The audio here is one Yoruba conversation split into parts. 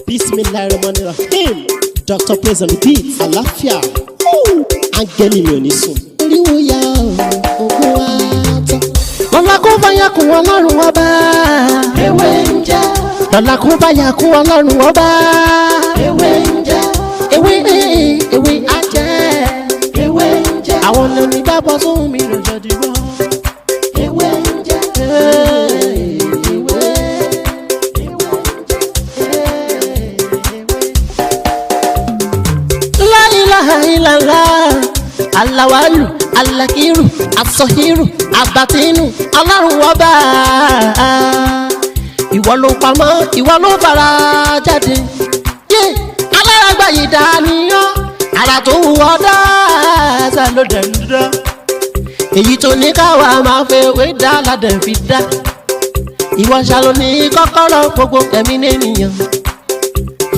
Bismillahirrahmanirrahim. Dr. Praise and Repeat. Àlàáfíà. Áńgẹ́lì mi ò ní sùn. Oríwo ya ogun wa tán. Lọ́la kó bá yà kún Ọlọ́run ọba. Ewé ń jẹ́. Lọ́la kó bá yà kún Ọlọ́run ọba. Ewé ń jẹ́. Ewé á jẹ́. Ewé ń jẹ́. Àwọn lóní dábọ̀ sóhun mi lọ́jọ́ dìbò. Ewé ń jẹ́. Ilala alawalu alakiru asohiru abatinu Ọlọ́run ọba ìwọ ló pamọ́ ìwọ ló fara jáde yé aláràgbà yìí dàníyàn ara tó wù ọ́ dáadáa ló dẹ̀ ń dá èyí tó ní káwa máa fẹ́ wé dá ládẹ̀ fi dá ìwọ ṣàlò ní kọ́kọ́rọ́ gbogbo ẹ̀mí nìyẹn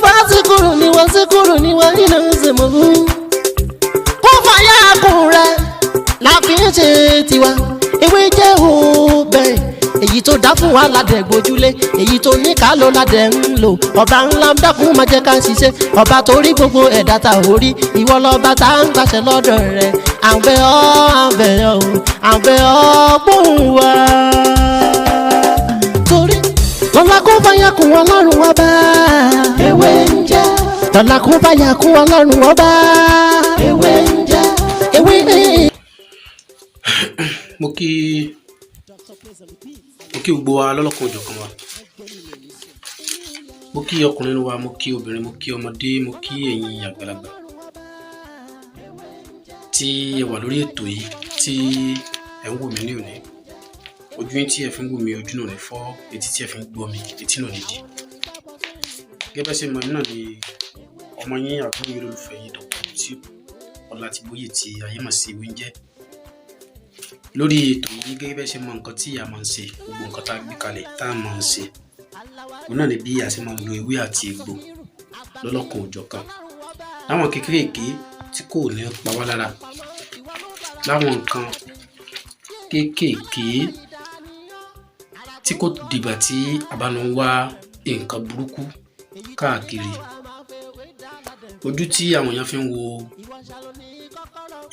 fásikúrò ni wọ́n síkúrò ni wọ́n nínú ìsìnkú fàyà kùn rẹ̀ la fi ń ṣe tiwa ewé jẹ́ òbẹ̀ èyí tó dá fún wa ládẹ̀ gbójúlé èyí tó ní ká ló ládẹ̀ ń lò ọba ńlá ń dákun máa jẹ́ ká ṣiṣẹ́ ọba tó rí gbogbo ẹ̀dá ta orí ìwọ lọ́ba tá ń gbàṣẹ lọ́dọ̀ rẹ̀ àbẹ̀ ọ́ gbóhùn wa torí lọ́la kó fàyà kùn Ọlọ́run ọba ewé ń jẹ́ lọ́la kó fàyà kùn Ọlọ́run ọba ewé ń jẹ́. mo kí gbogbo wa lọ́lọ́kan òjọ̀kan wa mo kí ọkùnrin wa mo kí obìnrin mo kí ọmọdé mo kí ẹ̀yin àgbàlagbà tí ẹ wà lórí ètò yìí tí ẹ ń wò mí ní òní ojú yín tí ẹ fi ń wò mí ojú náà ní fọ́ etí tí ẹ fi ń gbọ́ mi etí náà ní di gẹ́gẹ́ bẹ́ẹ̀ ṣe mọ̀ náà ni ọmọ yín àbúrò yìí lólùfẹ́ yìí dọ̀kọ̀ tí Ọlátìbóyè tí ayé mà sí ìwé ń jẹ́ lórí ètò yìí gẹ́gẹ́ bẹ́ẹ̀ ṣe mọ nǹkan tí a máa ń ṣe gbogbo nǹkan tá a gbé kalẹ̀ tá a máa ń ṣe òun náà ni bí a ṣe máa ń lo ewé àti egbò lọ́lọ́kan òjọ̀kan láwọn kékeré tí kò ní pa wá lára láwọn nǹkan kéékèèké tí kò dìgbà tí a bá lọ wá nǹkan burúkú káàkiri ojú tí àwọn èèyàn fi ń wo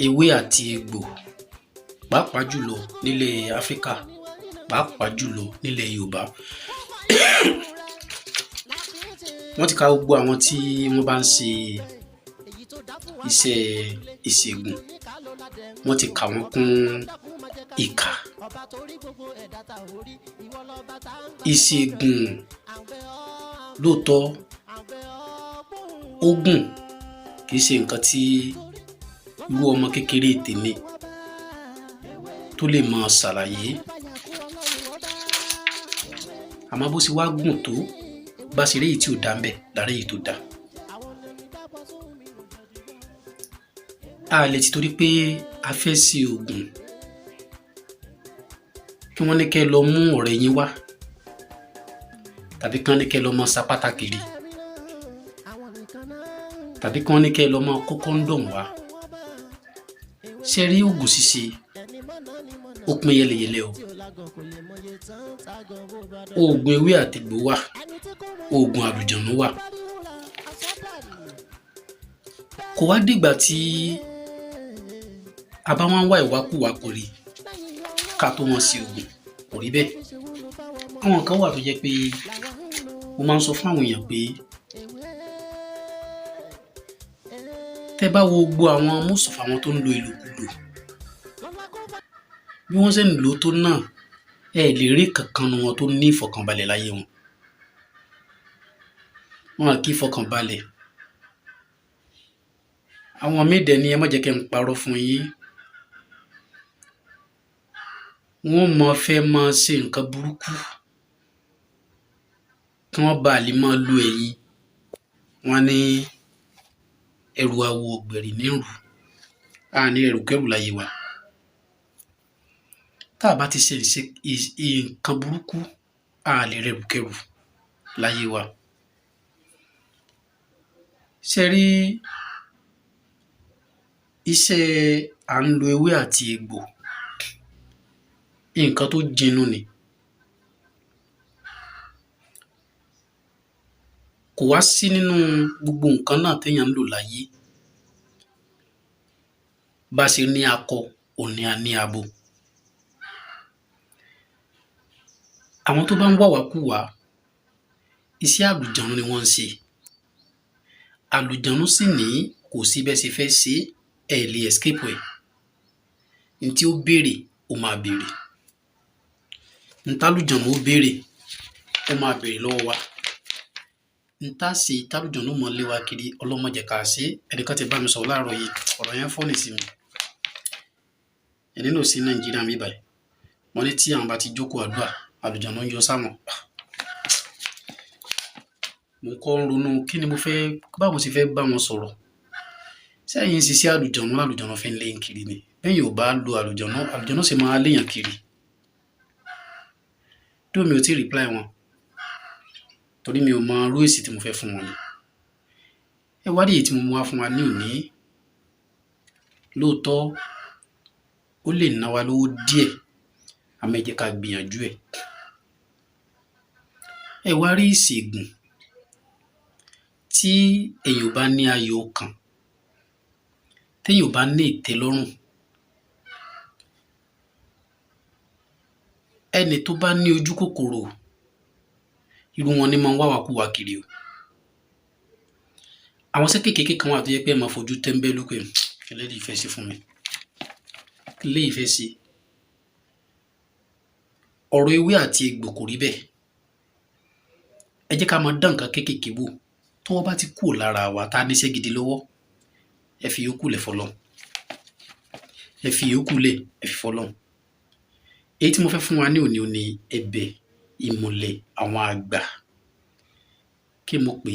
ewé àti egbò pàápàá jùlọ nílẹ̀ Áfíríkà pàápàá jùlọ nílẹ̀ Yorùbá wọ́n ti ka gbogbo àwọn tí wọ́n bá ń ṣe iṣẹ́ ìṣègùn wọ́n ti kà wọ́n kún ìkà ìṣègùn lóòótọ́ ogun kìí ṣe nǹkan tí irú ọmọ kékeré tèmi tó lè máa ṣàlàyé àmọ́ bó ṣe wá gùn tó bá ṣe rí èyí tí ò dá ń bẹ̀ lára èyí tó dá a lè ti torí pé a fẹ́ ṣe oògùn kí wọ́n ní kẹ́ lọ mú ọ̀rẹ́ yín wá tàbí kí wọ́n ní kẹ́ lọ mọ sapátá kiri tàbí kí wọ́n ní kẹ́ lọ mọ kó kọ́ńdọ̀m wá ṣe rí oògùn ṣíṣe ó pín yẹlẹyẹlẹ o oògùn ewé àtìgbò wà oògùn àlùjànnú wà kò wá dìgbà tí a bá wọn wá ìwákùwà kò rí ká tó wọn sí oògùn kò rí bẹ́ẹ̀ àwọn kan wà tó jẹ́ pé mo máa ń sọ fún àwọn èèyàn pé tẹ́ bá wo gbogbo àwọn mùsùlùmí àwọn tó ń lo ìlòkulò bí wọ́n ṣe ń lò tó náà ẹ lè rí kankan nu wọn tó ní ìfọ̀kànbalẹ̀ láyé wọn kì í fọkànbalẹ̀ àwọn méde ni ẹ má jẹ́ kí n parọ́ fún yín wọ́n mọ fẹ́ máa ṣe nǹkan burúkú kí wọ́n bá lè máa lo ẹ̀yìn wọn ní ẹrù awo ògbẹ̀rì nírù a ní ẹrù kẹrù láyé wa tá a bá ti ṣe nǹkan burúkú a lè rẹrù kẹrù láyé wa ṣe rí iṣẹ́ à ń lo ewé àti egbò nǹkan tó jinnu ni kò wá sí nínú gbogbo nǹkan náà téèyàn ń lò láyé bá ṣe ní akọ òní a ní abo. Àwọn tó bá ń wàwákùwà iṣẹ́ àlùjànnú ni wọ́n ń ṣe. Àlùjànnú sì ní kò sí bẹ́ẹ̀ ṣe fẹ́ ṣe ẹ̀ lè escape ẹ̀. N tí ó béèrè ó máa béèrè. N tálùjànnú ó béèrè ó máa béèrè lọ́wọ́ wa. N tá ṣe tálùjànnú mọ́ lé wa kiri Ọlọ́run má jẹ́ ká ṣe. Ẹnìkan ti bá mi sọ̀rọ̀ láàárọ̀ yìí ọ̀rọ̀ yẹn fọ́nì sí mi. Ẹni náà sí Nàìjíríà mi báyìí. Wọ́n ní tí àwọn bá ti jókòó àdúrà àlùjànnú ń yọ sáwọn. Mo kọ́ ń ronú kí ni mo fẹ́ báwo sì fẹ́ bá wọn sọ̀rọ̀. Ṣé ẹ̀yin ṣiṣẹ́ àlùjànnú làlùjànnú fi ń lé kiri ni? Bẹ́ẹ̀ yóò bá lo àlùjànnú sì máa léèyàn kiri. Tó mi ò tí reply wọn torí mi ò mọ irú èsì tí mo fẹ́ fún wọn ni. Ẹ wá rí èyí tí mo mú wá fún wa ní òní. Lóòótọ́ ó lè ná wa lówó díẹ̀ àmọ́ ẹ jẹ́ ká gbìyànjú ẹ̀. Ẹ wá rí ìṣègùn tí èèyàn bá ní ayọ̀ ọkàn téèyàn bá ní ìtẹ́lọ́rùn ẹni tó bá ní ojú kòkòrò irú wọn ni máa ń wàwákùwà kiri o. Àwọn iṣẹ́ kéékèèké kan wà tó yẹ pé ẹ máa fojú tẹ́ńbẹ́lú pé kí lèyí fẹ́ ṣe fún mi, kí lèyí fẹ́ ṣe. Ọ̀rọ̀ ewé àti egbò kò rí bẹ́ẹ̀. Ẹ jẹ́ ká máa dán nǹkan kéékèèké wò tọ́wọ́ bá ti kúrò lára wa tá a níṣẹ́ gidi lọ́wọ́ ẹ fi yòókù lẹ̀ fọlọ́run. Ẹ fi yòókù lẹ̀ ẹ fi fọlọ́run. Èyí tí mo fẹ́ fún wa ní òní òní ẹ̀bẹ̀ ìmùlẹ̀ àwọn àgbà. Kí mo pè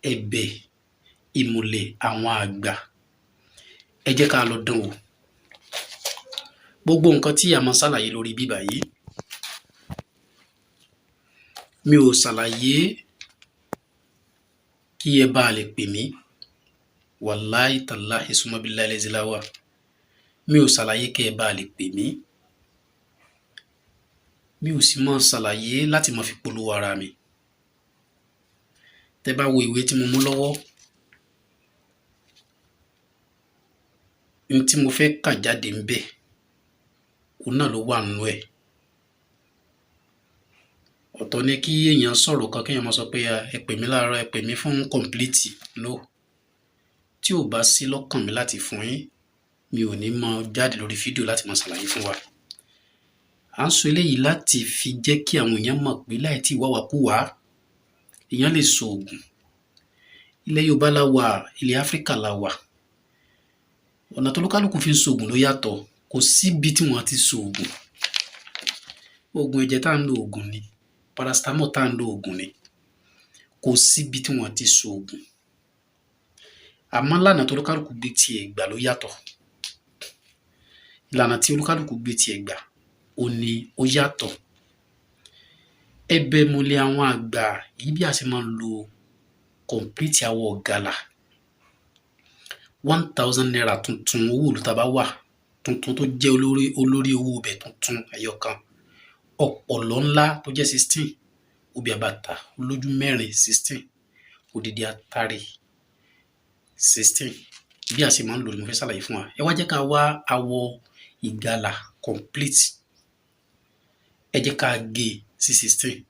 é ẹ̀bẹ̀ ìmùlẹ̀ àwọn àgbà. Ẹ jẹ́ ká lọ dán wò. Gbogbo nǹkan tí a máa ṣàlàyé lórí bíbà yìí mi ò ṣàlàyé kí ẹ bá lè pè mí. Wàláì tàláhì súnmọ́ billahi lẹ́zíláwà. Mi ò ṣàlàyé kí ẹ bá lè pè mí. Mi ò sì máa ṣàlàyé láti máa fi polówó ara mi. Tẹ́ bá wo ìwé tí mo mú lọ́wọ́, n tí mo fẹ́ kà jáde ń bẹ̀, òun náà ló wà nínú ẹ̀. Ọ̀tọ̀ ni kí èèyàn sọ̀rọ̀ kan kéèyàn máa sọ pé ẹ pè mí láàárọ̀ ẹ pè mí fún complete. No. Tí ò bá sí lọ́kàn mi láti fún yín, mi ò ní máa jáde lórí fídíò láti máa ṣàlàyé fún wa. À ń sọ eléyìí láti fi jẹ́ kí àwọn èèyàn mọ̀ pé láì tí wàwákùwà èèyàn lè so oògùn. Ilẹ̀ Yorùbá la wà, ilẹ̀ Áfíríkà la wà. Ọ̀nà tó lúkálùkù fi ń so oògùn ló yàtọ̀. Kò síbi tí wọ́n ti so oògùn. Oògùn ẹ̀jẹ̀ tá ń lo oògùn ni. Paracetamol tá ń lo oògùn ni. Kò síbi tí wọ́n ti so oògùn. Àmọ́ lánàá tó lúkálùkù gbé tiẹ̀ gbà ló yàtọ̀. Ìlànà tí olúkálùkù gbé tiẹ̀ gbà ó ní ó yàtọ̀. Ẹ̀bẹ̀ ìmùlẹ̀ àwọn àgbà yìí bí a ṣe máa ń lo complete awọ Igala 1000 naira tuntun owó olùtàbá wà tuntun tó jẹ́ olórí owó ibẹ̀ tuntun ẹyọkan. Ọ̀pọ̀lọ́ ńlá tó jẹ́ 16 obì àbàtà olójú mẹ́rin 16 odidi atare 16 bí a ṣe máa ń lò ní mo fẹ́ ṣàlàyé fún wa. Ẹ wá jẹ́ ká wá awọ Igala complete. Ẹ jẹ́ ká gé sí 16.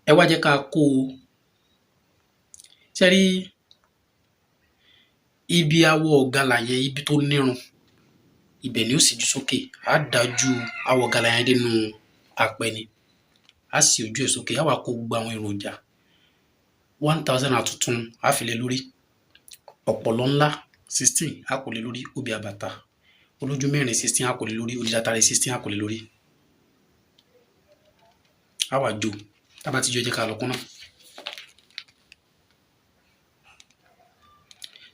Ẹ wá jẹ́ ká kó ṣe rí ibi awọ Igala yẹn ibi tó nírun ibẹ̀ ni ó sì ju sókè. Á dájú awọ Igala yẹn dénú apẹ ni. Á sì ojú ẹ̀ sókè. Á wá kó gbogbo àwọn èròjà 1000 àtúntún á fi lé lórí. Ọ̀pọ̀lọ́ ńlá 16 á kó lé lórí. Obì àbàtà olójú mẹ́rin 16 á kó lé lórí. Odidi atare 16 á kó lé lórí. Á wá jó. Tá bá ti jó jẹ́ ká lọ kúnná.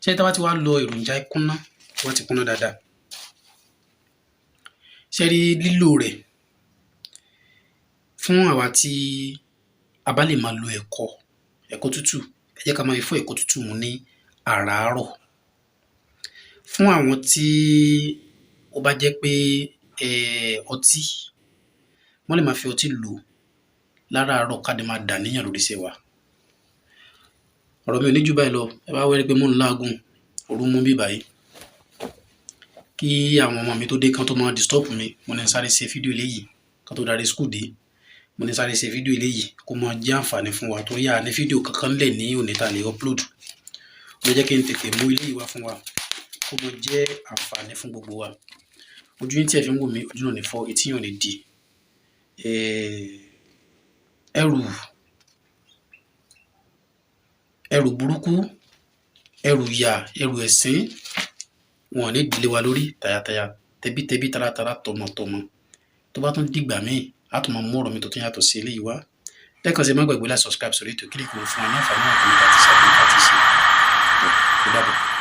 Ṣé tá bá ti wá lọ èròjà ìkúnná tí wọ́n ti kúnná dáadáa. Ṣé rí lílò rẹ̀ fún àwa tí a bá lè máa lo ẹ̀kọ tútù. Ẹ jẹ́ ká máa fi fún ẹ̀kọ tútù mu ní àràárọ̀. Fún àwọn tí ó bá jẹ́ pé ọtí wọ́n lè máa fi ọtí lò láràárọ̀ ká dé máa dà níyàn lórí iṣẹ́ wa. ọ̀rọ̀ mi ò ní jù báyìí lọ. Ẹ bá wẹ́rí pé mò ń láàgùn, òru mú bí báyìí. Kí àwọn ọmọ mi tó dé kán tó máa disturb mi, mo ní sáré ṣe fídíò eléyìí kán tó darí school dé. Mo ní sáré ṣe fídíò eléyìí kó máa jẹ́ àǹfààní fún wa torí a ní fídíò kankan lẹ̀ ní òní ta lè upload. Ló jẹ́ kí n tètè mú eléyìí wá fún wa kó máa jẹ́ àǹfààní fún gbogbo wa. Ojú yín tí ẹ fi ń wò mí, ojú náà ò ní fọ́, etí yín ò ní di. Ẹrù burúkú, ẹrù ìyà, ẹrù ẹ̀sín wọn ò ní dìlé wa lórí tayátayá, tẹbítẹbí, taratara, tọmọtọmọ. Tó bá tún dìgbà míì, á tún máa mú ọ̀rọ̀ mi tó tún yàtọ̀ sí eléyìí wá. Lẹ́ẹ̀kan sí, má gbàgbé láti subscribe sórí ètò kílíkì fún wa ní àǹfààní àti nígbà tí sábẹ́ nígbà tí ṣe. Ó dàbọ̀.